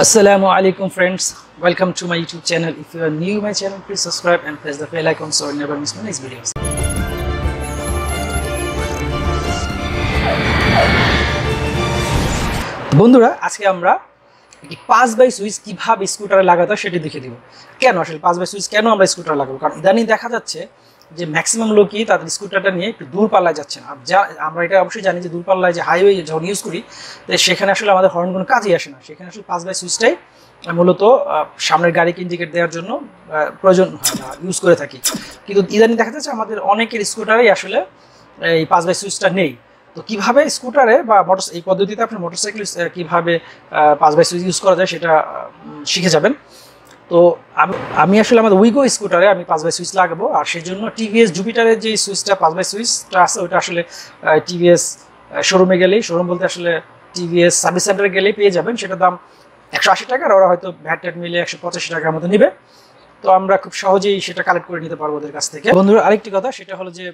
Assalamu alaikum friends, welcome to my YouTube channel. If you are new to my channel, please subscribe and press the bell icon so you never miss my next videos. বন্ধুরা আজকে আমরা একটি 5x switch কিভাবে স্কুটারে লাগাতে হয় সেটা দেখিয়ে দিব। কেন আসলে 5x সুইচ কেন আমরা স্কুটারে লাগাবো? কারণ ইদানিং দেখা যাচ্ছে যে ম্যাক্সিমাম লোকই তাদের স্কুটারটা নিয়ে একটু দূরপাল্লায় যাচ্ছে না। আমরা এটা অবশ্যই জানি যে দূরপাল্লায় যে হাইওয়ে যখন ইউজ করি তো সেখানে আসলে আমাদের হর্ন কোনো কাজই আসে না। সেখানে আসলে 5x সুইচটাই মূলত সামনের গাড়িকে ইন্ডিকেট দেওয়ার জন্য প্রয়োজন ইউজ করে থাকি। কিন্তু ইদানিং দেখা যাচ্ছে আমাদের অনেকের স্কুটারেই আসলে এই 5x সুইচটা নেই। তো কীভাবে স্কুটারে বা এই পদ্ধতিতে আপনার মোটরসাইকেল কীভাবে 5x সুইচ ইউজ করা যায় সেটা শিখে যাবেন। তো আমি আসলে আমাদের উইগো স্কুটারে আমি 5x সুইচ লাগাবো, আর সেই জন্য টিভিএস জুপিটারের যে সুইচটা 5x সুইচটা আছে ওইটা আসলে টিভিএস শোরুমে গেলেই, শোরুম বলতে আসলে টিভিএস সার্ভিস সেন্টারে গেলেই পেয়ে যাবেন। সেটার দাম 180 টাকা, আর ওরা হয়তো ভ্যাট ট্যাট মিলে 185 টাকার মতো নেবে। তো আমরা খুব সহজেই সেটা কালেক্ট করে নিতে পারবো ওদের কাছ থেকে। বন্ধুরা আরেকটি কথা, সেটা হলো যে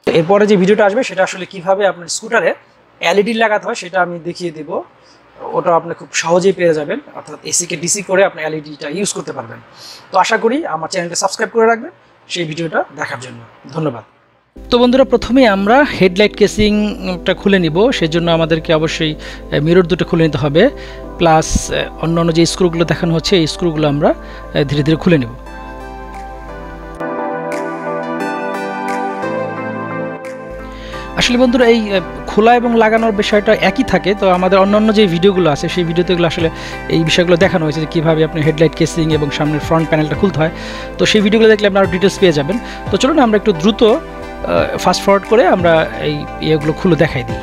এরপরে যে ভিডিওটা আসবে সেটা আসলে কিভাবে আপনার স্কুটারে এলইডি লাগাতে হয় সেটা আমি দেখিয়ে দিব। ওটা আপনি খুব সহজেই পেয়ে যাবেন, অর্থাৎ এসিকে ডিসি করে আপনি এলইডিটা ইউজ করতে পারবেন। তো আশা করি আমার চ্যানেলটা সাবস্ক্রাইব করে রাখবেন সেই ভিডিওটা দেখার জন্য। ধন্যবাদ। তো বন্ধুরা প্রথমে আমরা হেডলাইট কেসিংটা খুলে নিব। সেজন্য আমাদেরকে অবশ্যই মিরর দুটো খুলে নিতে হবে, প্লাস অন্যান্য যে স্ক্রুগুলো দেখানো হচ্ছে এই স্ক্রুগুলো আমরা ধীরে ধীরে খুলে নেব। আসলে বন্ধুরা এই খোলা এবং লাগানোর বিষয়টা একই থাকে। তো আমাদের অন্যান্য যে ভিডিওগুলো আছে সেই ভিডিওতে আসলে এই বিষয়গুলো দেখানো হয়েছে যে কীভাবে আপনি হেডলাইট কেসিং এবং সামনের ফ্রন্ট প্যানেলটা খুলতে হয়। তো সেই ভিডিওগুলো দেখলে আপনারা ডিটেলস পেয়ে যাবেন। তো চলুন আমরা একটু দ্রুত ফাস্ট ফরওয়ার্ড করে আমরা এই ইয়েগুলো খুলে দেখাই দিই।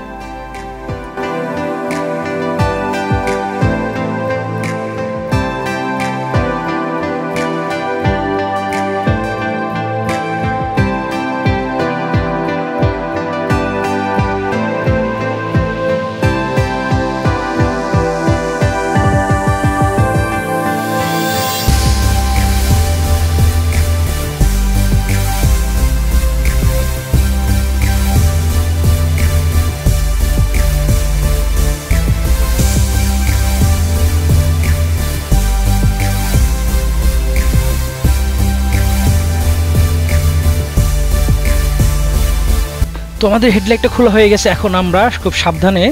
তো আমাদের হেডলাইটটা খোলা হয়ে গেছে। এখন আমরা খুব সাবধানে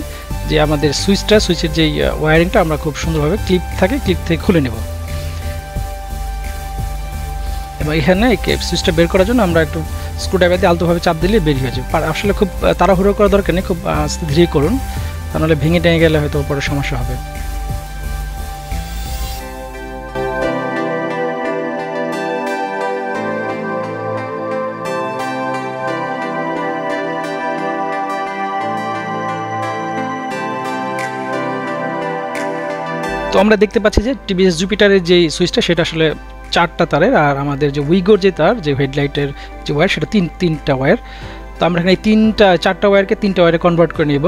যে আমাদের সুইচের যে ওয়্যারিংটা আমরা খুব সুন্দরভাবে ক্লিপ থেকে খুলে নেব। এবং এখানে সুইচটা বের করার জন্য আমরা একটু স্ক্রুড্রাইভার দিয়ে আলতোভাবে চাপ দিলে বের হয়ে যাবে। আসলে খুব তাড়াহুড়ো করার দরকার নেই, খুব আস্তে ধীরে করুন, তা নাহলে ভেঙে টেঙে গেলে হয়তো পরে সমস্যা হবে। তো আমরা দেখতে পাচ্ছি যে টিভিএস জুপিটারের যে সুইচটা সেটা আসলে 4টা তারের, আর আমাদের যে উইগোর যে তার যে হেডলাইটের যে ওয়্যার সেটা তিনটা ওয়্যার। তো আমরা এখানে 4টা ওয়্যারকে 3টা ওয়্যারে কনভার্ট করে নেব।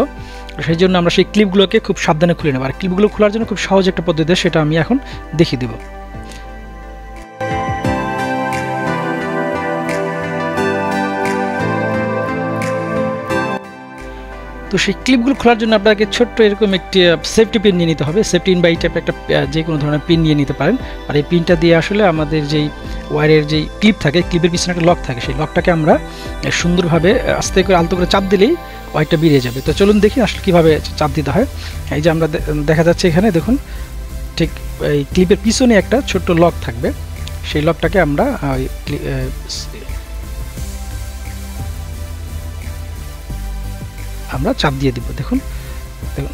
সেই জন্য আমরা সেই ক্লিপগুলোকে খুব সাবধানে খুলে নেব। আর ক্লিপগুলো খোলার জন্য খুব সহজ একটা পদ্ধতি, সেটা আমি এখন দেখিয়ে দেবো। তো সেই ক্লিপগুলো খোলার জন্য আপনাকে ছোট্ট এরকম একটি সেফটি পিন নিয়ে নিতে হবে। সেফটি পিন বা এই টাইপের একটা যে কোনো ধরনের পিন নিয়ে নিতে পারেন। আর এই পিনটা দিয়ে আসলে আমাদের যেই ওয়্যারের যেই ক্লিপ থাকে, ক্লিপের পিছনে একটা লক থাকে, সেই লকটাকে আমরা সুন্দরভাবে আস্তে করে আলতো করে চাপ দিলেই ওয়্যারটা বেরিয়ে যাবে। তো চলুন দেখি আসলে কীভাবে চাপ দিতে হয়। এই যে আমরা দেখা যাচ্ছে এখানে দেখুন, ঠিক এই ক্লিপের পিছনে একটা ছোট্ট লক থাকবে, সেই লকটাকে আমরা চাপ দিয়ে দিব। দেখুন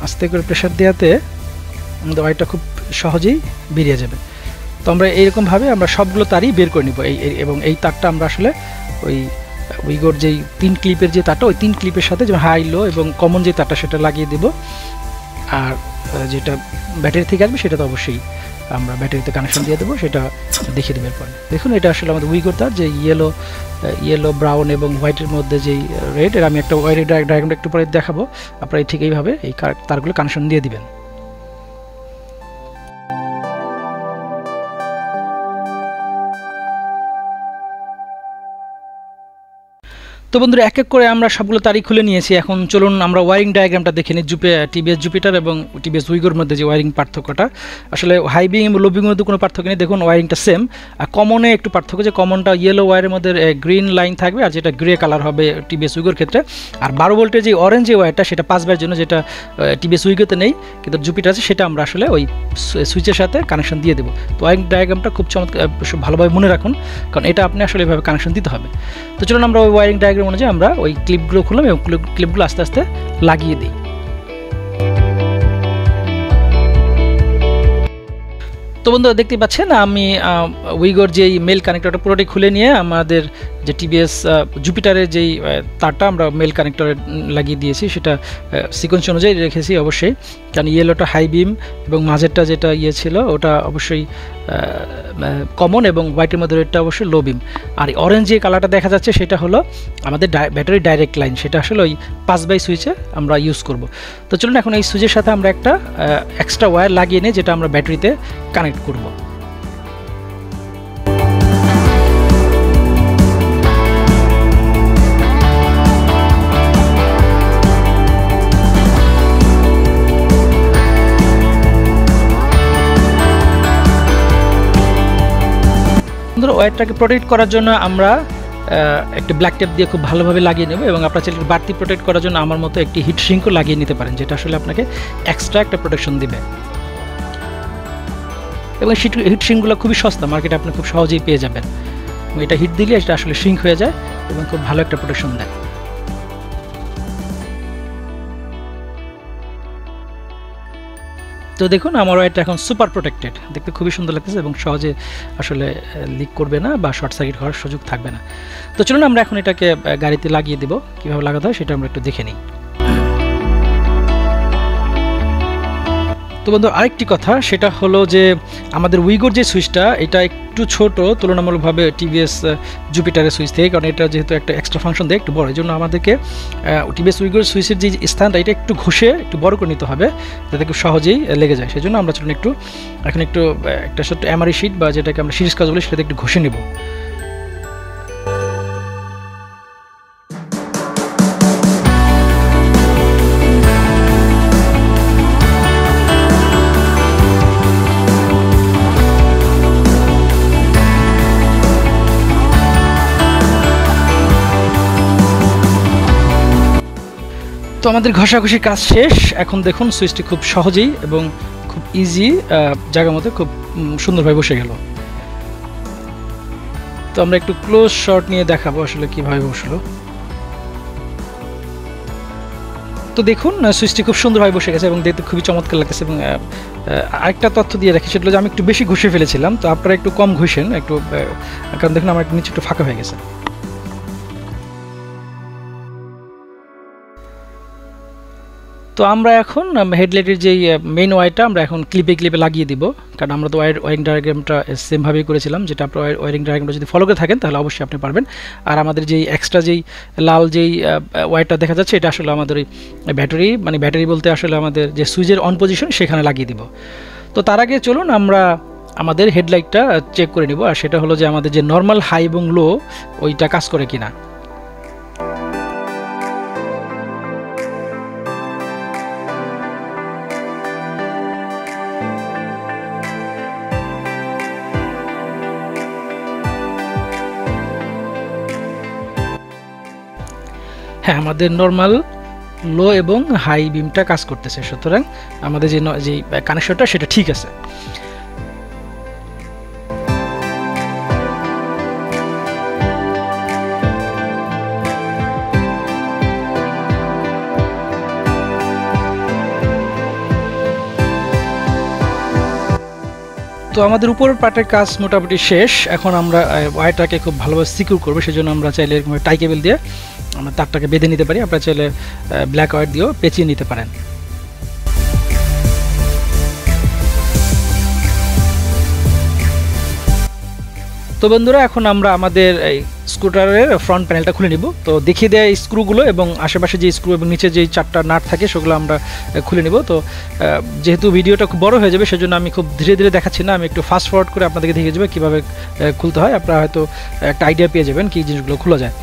আস্তে করে প্রেশার দেওয়াতে আমাদের ওয়্যারটা খুব সহজেই বেরিয়ে যাবে। তো আমরা এইরকমভাবে আমরা সবগুলো তারই বের করে নিব। এবং এই তারটা আমরা আসলে ওই উইগোর যেই 3 ক্লিপের যে তারটা, ওই 3 ক্লিপের সাথে যেমন হাই লো এবং কমন যে তারটা সেটা লাগিয়ে দেব। আর যেটা ব্যাটারি থেকে আসবে সেটা তো অবশ্যই আমরা ব্যাটারিতে কানেকশন দিয়ে দেবো, সেটা দেখিয়ে দেবের পরে। দেখুন এটা আসলে আমাদের উইগোর তার, যে ইয়েলো ব্রাউন এবং হোয়াইটের মধ্যে যেই রেড, এর আমি একটা ওয়্যারের ডায়াগ্রামটা একটু পরে দেখাবো। আপনারা ঠিক এইভাবে এই তারগুলো কানেকশন দিয়ে দিবেন। তো তো বন্ধুরা এক এক করে আমরা সবগুলো তারিখ খুলে নিয়েছি। এখন চলুন আমরা ওয়ারিং ডায়াগ্রামটা দেখে নিই টিভিএস জুপিটার এবং টিভিএস উইগোর মধ্যে যে ওয়ারিং পার্থক্যটা। আসলে হাই বিং এবং লো বিংয়ের মধ্যে কোনো পার্থক্য নেই। দেখুন ওয়ারিংটা সেম, আর কমনে একটু পার্থক্য, যে কমনটা ইয়েলো ওয়ারের মধ্যে গ্রিন লাইন থাকবে আর যেটা গ্রে কালার হবে টিভিএস উইগোর ক্ষেত্রে। আর 12 ভোল্টের যে অরেঞ্জ যে ওয়ারটা সেটা 5 বাইয়ের জন্য, যেটা টিভিএস উইগোতে নেই কিন্তু জুপিটার আছে, সেটা আমরা আসলে ওই সুইচের সাথে কানেকশন দিয়ে দেবো। তো ওয়ারিং ডায়াগ্রামটা খুব চমৎকার, ভালোভাবে মনে রাখুন, কারণ এটা আপনি আসলে এভাবে কানেকশন দিতে হবে। তো চলুন আমরা ওই ওয়ারিং ডায়াগ্রাম অনুযায়ী আমরা ওই ক্লিপগুলো খুললাম এবং ক্লিপগুলো আস্তে আস্তে লাগিয়ে দিই। তো বন্ধুরা দেখতে পাচ্ছেন আমি উইগোর যেই মেল কানেক্টরটা পুরোটাই খুলে নিয়ে আমাদের যে টিভিএস জুপিটারের যেই তারটা আমরা মেল কানেক্টরে লাগিয়ে দিয়েছি, সেটা সিকোয়েন্স অনুযায়ী রেখেছি অবশ্যই, কারণ ইয়েলোটা হাই বিম এবং মাঝেরটা যেটা ইয়ে ছিল ওটা অবশ্যই কমন এবং হোয়াইটের মধ্যে রেডটা অবশ্যই লো বিম। আর অরেঞ্জ যে কালারটা দেখা যাচ্ছে সেটা হলো আমাদের ব্যাটারি ডাইরেক্ট লাইন, সেটা আসলে ওই 5 বাই সুইচে আমরা ইউজ করব। তো চলুন এখন এই সুইচের সাথে আমরা একটা এক্সট্রা ওয়্যার লাগিয়ে নিই, যেটা আমরা ব্যাটারিতে কানেক্ট করব। ওয়্যারটাকে প্রোটেক্ট করার জন্য আমরা একটা ব্ল্যাক টেপ দিয়ে খুব ভালোভাবে লাগিয়ে নেব, এবং আপনার চাইলে বাড়তি প্রোটেক্ট করার জন্য আমার মতো একটি হিট সিঙ্কও লাগিয়ে নিতে পারেন, যেটা আসলে আপনাকে এক্সট্রা একটা প্রোটেকশন দিবে। এবং হিট সিঙ্কগুলো খুবই সস্তা, মার্কেটে আপনি খুব সহজেই পেয়ে যাবেন। এটা হিট দিলে এটা আসলে সিঙ্ক হয়ে যায় এবং খুব ভালো একটা প্রোটেকশন দেয়। তো দেখুন আমার ওয়্যারটা এখন সুপার প্রোটেক্টেড, দেখতে খুবই সুন্দর লাগতেছে এবং সহজে আসলে লিক করবে না বা শর্ট সার্কিট হওয়ার সুযোগ থাকবে না। তো চলুন আমরা এখন এটাকে গাড়িতে লাগিয়ে দেব, কীভাবে লাগাতে হয় সেটা আমরা একটু দেখে নিই। তো বন্ধু আরেকটি কথা, সেটা হলো যে আমাদের উইগোর যে সুইচটা এটা একটু ছোট তুলনামূলকভাবে টিভিএস জুপিটারের সুইচ থেকে, কারণ এটা যেহেতু একটা এক্সট্রা ফাংশন দেয় একটু বড়, এই জন্য আমাদেরকে টিভিএস উইগোর সুইচের যে স্থানটা এটা একটু ঘষে একটু বড় করে নিতে হবে, যাতে খুব সহজেই লেগে যায়। সেই জন্য আমরা চলুন এখন একটু একটা ছোট্ট এমআরআই শিট বা যেটাকে আমরা সিরিজ কাজ বলি সেটাতে একটু ঘষে নেব। তো আমাদের ঘষাঘষির কাজ শেষ। এখন দেখুন সুইচটি খুব সহজেই এবং খুব ইজি জায়গার মধ্যে খুব সুন্দরভাবে বসে গেল। তো আমরা একটু ক্লোজ শট নিয়ে দেখাবো আসলে কিভাবে বসলো। তো দেখুন সুইচটি খুব সুন্দরভাবে বসে গেছে এবং দেখতে খুবই চমৎকার লাগতেছে। এবং আরেকটা তথ্য দিয়ে রাখি, সেটা হলো যে আমি একটু বেশি ঘষে ফেলেছিলাম, তো আপনারা একটু কম ঘষেন একটু, কারণ দেখুন আমার নিচে একটু ফাঁকা হয়ে গেছে। তো আমরা এখন হেডলাইটের যেই মেইন ওয়্যারটা আমরা এখন ক্লিপে লাগিয়ে দিব, কারণ আমরা তো ওয়ারিং ডায়াগ্রামটা সেমভাবেই করেছিলাম, যেটা আপনার ওয়ারিং ডায়াগ্রামটা যদি ফলো করে থাকেন তাহলে অবশ্যই আপনি পারবেন। আর আমাদের যেই এক্সট্রা যেই লাল যেই ওয়্যারটা দেখা যাচ্ছে এটা আসলে আমাদের ওই ব্যাটারি বলতে আসলে আমাদের যে সুইচের অন পজিশন সেখানে লাগিয়ে দিব। তো তার আগে চলুন আমরা আমাদের হেডলাইটটা চেক করে নিব, আর সেটা হলো যে আমাদের যে নর্মাল হাই এবং লো ওইটা কাজ করে কিনা। হ্যাঁ, আমাদের নর্মাল লো এবং হাই বিমটা কাজ করতেছে, সুতরাং আমাদের যে কানেকশনটা সেটা ঠিক আছে। তো আমাদের উপরের পার্টের কাজ মোটামুটি শেষ। এখন আমরা ওয়্যারটাকে খুব ভালোভাবে সিকিউর করবো, সেজন্য আমরা চাইলে এরকম টাই কেবল দিয়ে আমরা তারটাকে বেঁধে নিতে পারি, আপনারা চাইলে ব্ল্যাক ওয়্যার দিয়েও পেঁচিয়ে নিতে পারেন। তো বন্ধুরা এখন আমরা আমাদের এই স্কুটারের ফ্রন্ট প্যানেলটা খুলে নিব। তো দেখিয়ে দেয় স্ক্রুগুলো এবং আশেপাশে যে স্ক্রু এবং নিচে যে 4টা নাট থাকে সেগুলো আমরা খুলে নিব। তো যেহেতু ভিডিওটা খুব বড় হয়ে যাবে সেজন্য আমি খুব ধীরে ধীরে দেখাচ্ছি না, আমি একটু ফাস্ট ফরওয়ার্ড করে আপনাদেরকে দেখিয়ে যাবে কীভাবে খুলতে হয়। আপনারা হয়তো একটা আইডিয়া পেয়ে যাবেন কী জিনিসগুলো খোলা যায়।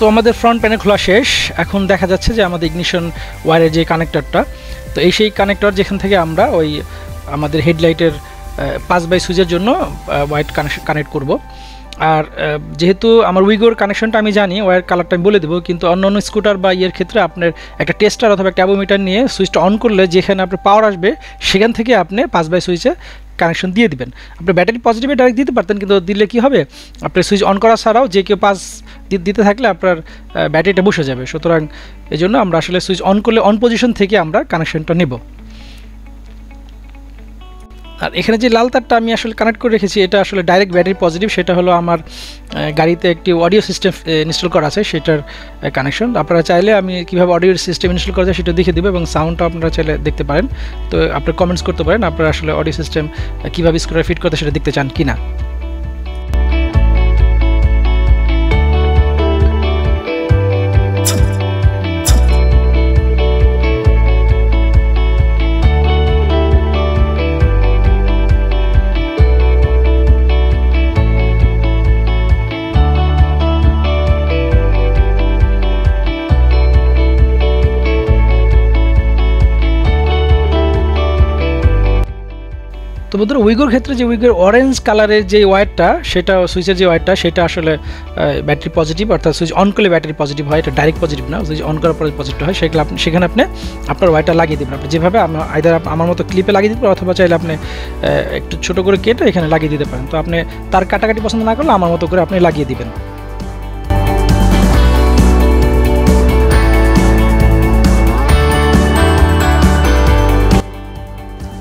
তো আমাদের ফ্রন্ট প্যানেল খোলা শেষ। এখন দেখা যাচ্ছে যে আমাদের ইগনিশন ওয়্যারের যে কানেক্টরটা, তো এই সেই কানেক্টর যেখান থেকে আমরা ওই আমাদের হেডলাইটের 5x সুইচের জন্য ওয়্যার কানেক্ট করব। আর যেহেতু আমার উইগোর কানেকশনটা আমি জানি, ওয়্যার কালারটা আমি বলে দেবো, কিন্তু অন্য অন্য স্কুটার বা ইয়ের ক্ষেত্রে আপনার একটা টেস্টার অথবা একটা অ্যাবোমিটার নিয়ে সুইচটা অন করলে যেখানে আপনার পাওয়ার আসবে সেখান থেকে আপনি 5x সুইচে কানেকশন দিয়ে দিবেন। আপনি ব্যাটারি পজিটিভে ডাইরেক্ট দিতে পারতেন, কিন্তু দিলে কি হবে, আপনার সুইচ অন করা ছাড়াও যে কেউ 5 দিতে থাকলে আপনার ব্যাটারিটা বসে যাবে। সুতরাং এই জন্য আমরা আসলে সুইচ অন করলে অন পজিশন থেকে আমরা কানেকশনটা নেব। আর এখানে যে লাল তারটা আমি আসলে কানেক্ট করে রেখেছি, এটা আসলে ডাইরেক্ট ব্যাটারি পজিটিভ। সেটা হলো আমার গাড়িতে একটি অডিও সিস্টেম ইনস্টল করা আছে, সেটার কানেকশন। আপনারা চাইলে আমি কীভাবে অডিও সিস্টেম ইনস্টল করা যায় সেটা দেখে দেবো, এবং সাউন্ডটা আপনারা চাইলে দেখতে পারেন। তো আপনারা কমেন্টস করতে পারেন আপনারা আসলে অডিও সিস্টেম কীভাবে স্কুটারে ফিট করতে সেটা দেখতে চান কি না। তো বন্ধুরা, উইগোর ক্ষেত্রে যে উইগোর অরেঞ্জ কালারের যে ওয়্যারটা, সেটা সুইচের যে ওয়্যারটা, সেটা আসলে ব্যাটারি পজিটিভ, অর্থাৎ সুইচ অন করলে ব্যাটারি পজিটিভ হয়। এটা ডাইরেক্ট পজিটিভ না, সুইচ অন করার পরে পজিটিভ হয়। সেখানে আপনি আপনার ওয়্যারটা লাগিয়ে দেবেন। আপনি যেভাবে আইদার আমার মতো ক্লিপে লাগিয়ে দিতে পারেন, অথবা চাইলে আপনি একটু ছোটো করে কেটে এখানে লাগিয়ে দিতে পারেন। তো আপনি তার কাটাকাটি পছন্দ না করলে আমার মতো করে আপনি লাগিয়ে দিবেন।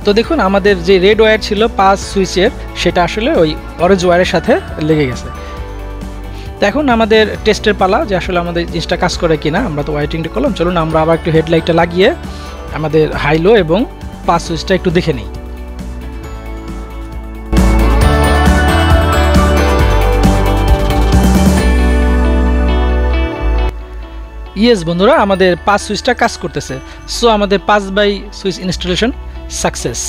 তো দেখুন, আমাদের যে রেড ওয়্যার ছিল 5 সুইচের, সেটা আসলে ওই অরেঞ্জ ওয়্যারের সাথে লেগে গেছে। তো এখন আমাদের টেস্টের পালা, যে আসলে আমাদের জিনিসটা কাজ করে কিনা। আমরা তো ওয়্যারিংটা করলাম, চলুন আমরা আবার একটু হেডলাইটটা লাগিয়ে আমাদের হাই লো এবং 5 সুইচটা একটু দেখে নিই। ইয়েস বন্ধুরা, আমাদের 5 সুইচটা কাজ করতেছে। সো আমাদের 5x সুইচ ইনস্টলেশন সাকসেস।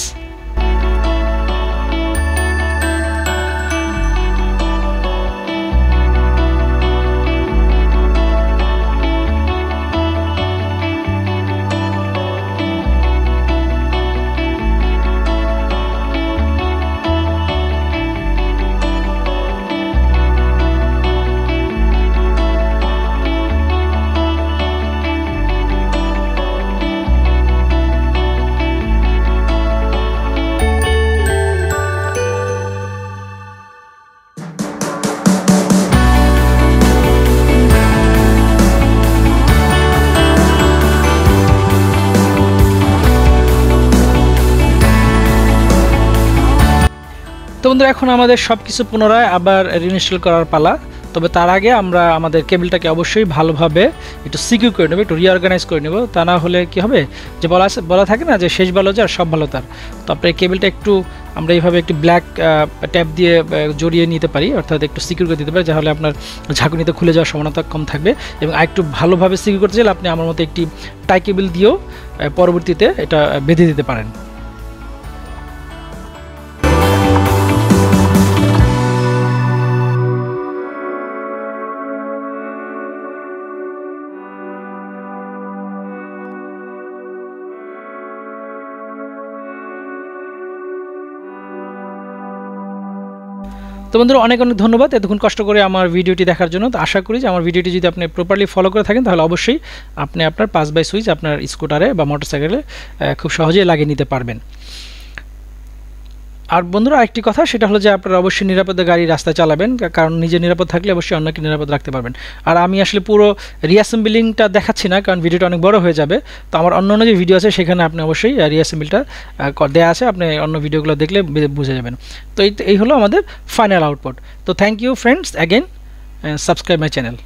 তো বন্ধুরা, এখন আমাদের সব কিছু পুনরায় আবার রিইনস্টল করার পালা। তবে তার আগে আমরা আমাদের কেবলটাকে অবশ্যই ভালোভাবে একটু সিকিউর করে নেব, একটু রিঅর্গানাইজ করে নেব। তা না হলে কি হবে, যে বলা থাকে না যে শেষ ভালো যার সব ভালো তার। তো আপনার এই কেবলটা একটু আমরা এইভাবে একটু ব্ল্যাক ট্যাপ দিয়ে জড়িয়ে নিতে পারি, অর্থাৎ একটু সিকিউর করে দিতে পারি, তাহলে আপনার ঝাঁকুনিতে খুলে যাওয়ার সম্ভাবনা কম থাকবে। এবং আরেকটু ভালোভাবে সিকিউর করতে চাইলে আপনি আমার মতো একটি টাই কেবল দিয়েও পরবর্তীতে এটা বেঁধে দিতে পারেন। তো বন্ধুরা, অনেক অনেক ধন্যবাদ এতক্ষণ কষ্ট করে আমার ভিডিওটি দেখার জন্য। তো আশা করি যে আমার ভিডিওটি যদি আপনি প্রপারলি ফলো করে থাকেন, তাহলে অবশ্যই আপনি আপনার 5x সুইচ আপনার স্কুটারে বা মোটরসাইকেলে খুব সহজেই লাগিয়ে নিতে পারবেন। আর বন্ধুরা, আরেকটি কথা, সেটা হলো যে আপনারা অবশ্যই নিরাপদে গাড়ি রাস্তায় চালাবেন, কারণ নিজে নিরাপদ থাকলে অবশ্যই অন্যকে নিরাপদ রাখতে পারবেন। আর আমি আসলে পুরো রিঅ্যাসেম্বলিংটা দেখাচ্ছি না, কারণ ভিডিওটা অনেক বড় হয়ে যাবে। তো আমার অন্য যে ভিডিও আছে সেখানে আপনি অবশ্যই রিঅ্যাসেম্বলটা দেওয়া আছে, আপনি অন্য ভিডিওগুলো দেখলে বুঝে যাবেন। তো এই হলো আমাদের ফাইনাল আউটপুট। তো thank you friends, again subscribe my channel.